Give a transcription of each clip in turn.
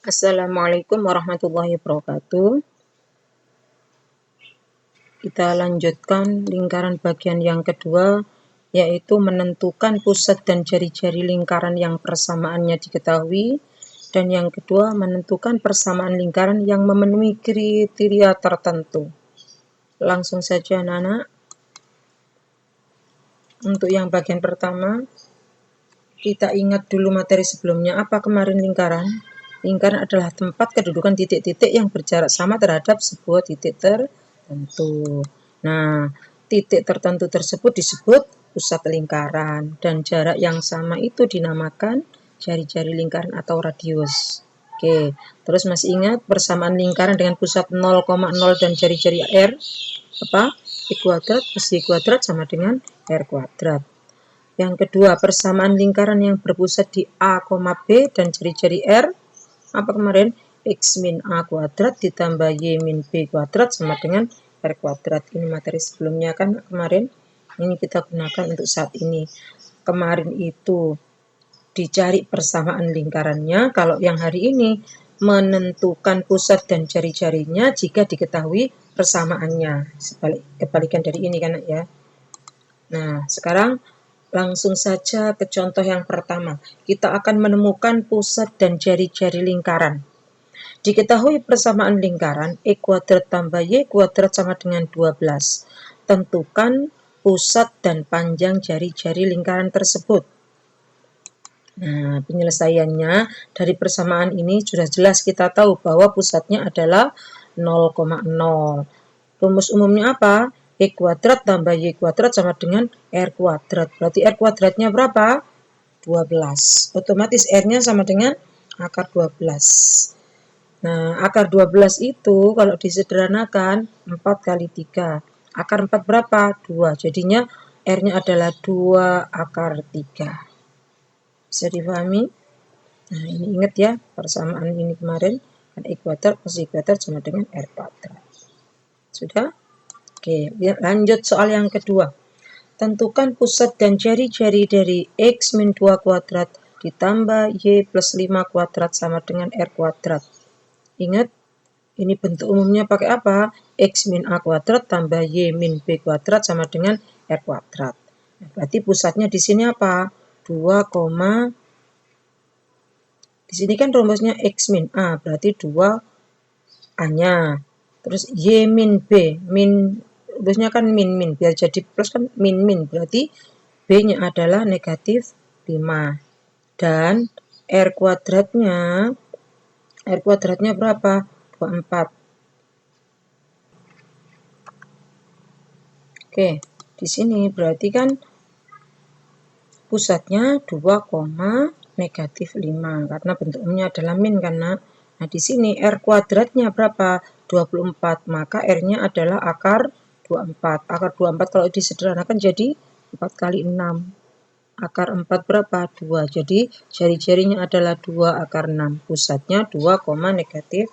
Assalamualaikum warahmatullahi wabarakatuh. Kita lanjutkan lingkaran bagian yang kedua, yaitu menentukan pusat dan jari-jari lingkaran yang persamaannya diketahui. Dan yang kedua, menentukan persamaan lingkaran yang memenuhi kriteria tertentu. Langsung saja anak-anak. Untuk yang bagian pertama, kita ingat dulu materi sebelumnya. Apa kemarin lingkaran? Lingkaran adalah tempat kedudukan titik-titik yang berjarak sama terhadap sebuah titik tertentu. Nah, titik tertentu tersebut disebut pusat lingkaran, dan jarak yang sama itu dinamakan jari-jari lingkaran atau radius. Oke, terus masih ingat persamaan lingkaran dengan pusat 0,0 dan jari-jari R? Apa? I kuadrat plus Y kuadrat sama dengan R kuadrat. Yang kedua, persamaan lingkaran yang berpusat di A, B dan jari-jari R. Apa kemarin? X min A kuadrat ditambah Y min B kuadrat sama dengan R kuadrat. Ini materi sebelumnya kan kemarin. Ini kita gunakan untuk saat ini. Kemarin itu dicari persamaan lingkarannya. Kalau yang hari ini menentukan pusat dan jari-jarinya jika diketahui persamaannya. Kebalikan dari ini kan ya. Nah, sekarang langsung saja ke contoh yang pertama. Kita akan menemukan pusat dan jari-jari lingkaran. Diketahui persamaan lingkaran E kuadrat tambah Y kuadrat sama dengan 12. Tentukan pusat dan panjang jari-jari lingkaran tersebut. Nah, penyelesaiannya dari persamaan ini sudah jelas kita tahu bahwa pusatnya adalah 0,0. Rumus umumnya apa? E kuadrat tambah Y kuadrat sama dengan R kuadrat. Berarti R kuadratnya berapa? 12. Otomatis R-nya sama dengan akar 12. Nah, akar 12 itu kalau disederhanakan 4 kali 3. Akar 4 berapa? 2. Jadinya R-nya adalah 2 akar 3. Bisa dipahami? Nah, ini ingat ya, persamaan ini kemarin. Kan E kuadrat plus Y kuadrat sama dengan R kuadrat. Sudah? Oke, lanjut soal yang kedua. Tentukan pusat dan jari-jari dari X min 2 kuadrat ditambah Y plus 5 kuadrat sama dengan R kuadrat. Ingat, ini bentuk umumnya pakai apa? X min A kuadrat tambah Y min B kuadrat sama dengan R kuadrat. Nah, berarti pusatnya di sini apa? 2, di sini kan rumusnya X min A, berarti 2 A-nya. Terus Y min B, rumusnya kan min, biar jadi plus kan min, berarti B-nya adalah negatif 5. Dan R kuadratnya berapa? 24. Oke, di sini berarti kan pusatnya 2, negatif 5 karena bentuknya adalah min kan nak. Nah, di sini R kuadratnya berapa? 24, maka R-nya adalah akar 24. Akar 24 kalau disederhanakan jadi 4 kali 6. Akar 4 berapa? 2. Jadi jari-jarinya adalah 2 akar 6. Pusatnya 2, negatif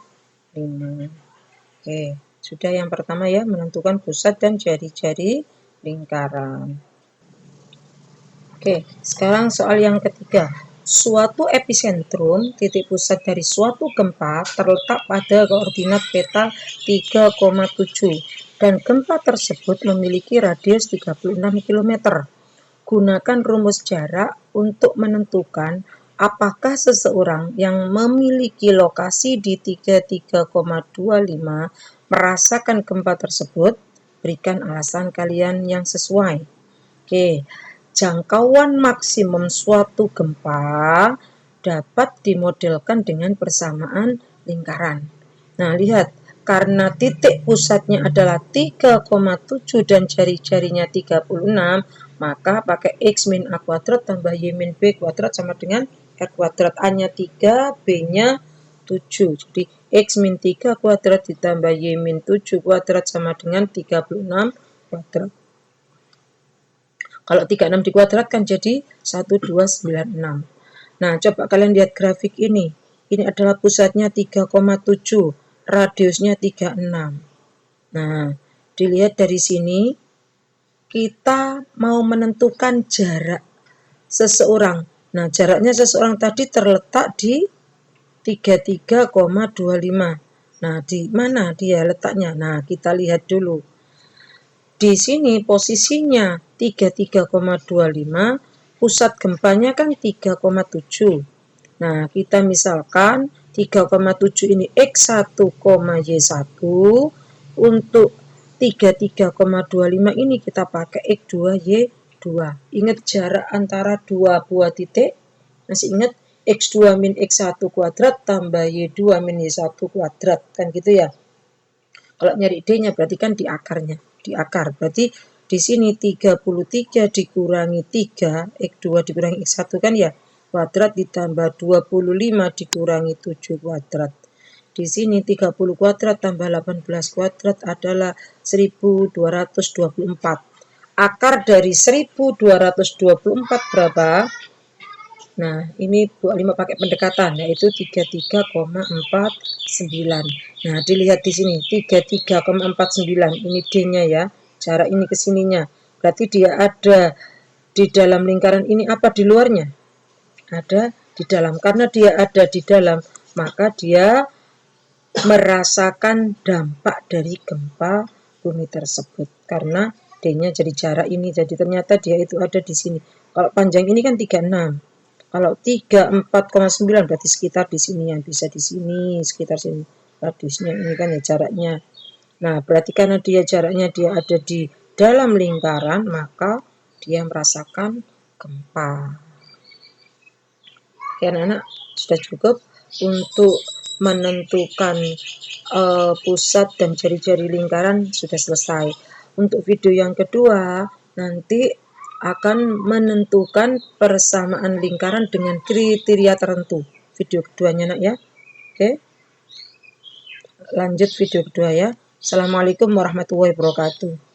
5. Oke, sudah yang pertama ya, menentukan pusat dan jari-jari lingkaran. Oke, sekarang soal yang ketiga. Suatu epicentrum, titik pusat dari suatu gempa, terletak pada koordinat peta 3,7 dan gempa tersebut memiliki radius 36 km. Gunakan rumus jarak untuk menentukan apakah seseorang yang memiliki lokasi di 33,25 merasakan gempa tersebut. Berikan alasan kalian yang sesuai. Oke. Jangkauan maksimum suatu gempa dapat dimodelkan dengan persamaan lingkaran. Nah, lihat, karena titik pusatnya adalah 3,7 dan jari-jarinya 36, maka pakai X min A kuadrat tambah Y min B kuadrat sama dengan R kuadrat. A-nya 3, B-nya 7. Jadi X min 3 kuadrat ditambah Y min 7 kuadrat sama dengan 36 kuadrat. Kalau 36 dikuadratkan jadi 1296. Nah, coba kalian lihat grafik ini. Ini adalah pusatnya 3,7, radiusnya 36. Nah, dilihat dari sini, kita mau menentukan jarak seseorang. Nah, jaraknya seseorang tadi terletak di 33,25. Nah, di mana dia letaknya? Nah, kita lihat dulu. Di sini posisinya 33,25, pusat gempanya kan 3,7. Nah, kita misalkan 3,7 ini X1, Y1. Untuk 33,25 ini kita pakai X2, Y2. Ingat jarak antara dua buah titik? Masih ingat? X2 min X1 kuadrat tambah Y2 min Y1 kuadrat. Kan gitu ya. Kalau nyari D-nya berarti kan di akarnya. Di akar. Berarti di sini 33 dikurangi 3. X2 dikurangi X1 kan ya. Kuadrat ditambah 25 dikurangi 7 kuadrat. Di sini 30 kuadrat tambah 18 kuadrat adalah 1224. Akar dari 1224 berapa? Nah, ini Bu Alima pakai pendekatan, yaitu 33,49. Nah, dilihat di sini, 33,49. Ini D-nya ya, jarak ini ke sininya. Berarti dia ada di dalam lingkaran ini apa di luarnya? Ada di dalam. Karena dia ada di dalam, maka dia merasakan dampak dari gempa bumi tersebut. Karena D-nya jadi jarak ini, jadi ternyata dia itu ada di sini. Kalau panjang ini kan 36. Kalau 34,9 berarti sekitar di sini, yang bisa di sini, sekitar sini. Radiusnya ini kan ya jaraknya. Nah, berarti karena dia jaraknya dia ada di dalam lingkaran, maka dia merasakan gempa. Oke, anak-anak, sudah cukup untuk menentukan pusat dan jari-jari lingkaran sudah selesai. Untuk video yang kedua, nanti akan menentukan persamaan lingkaran dengan kriteria tertentu. Video keduanya nak ya. Oke. Lanjut video kedua ya. Assalamualaikum warahmatullahi wabarakatuh.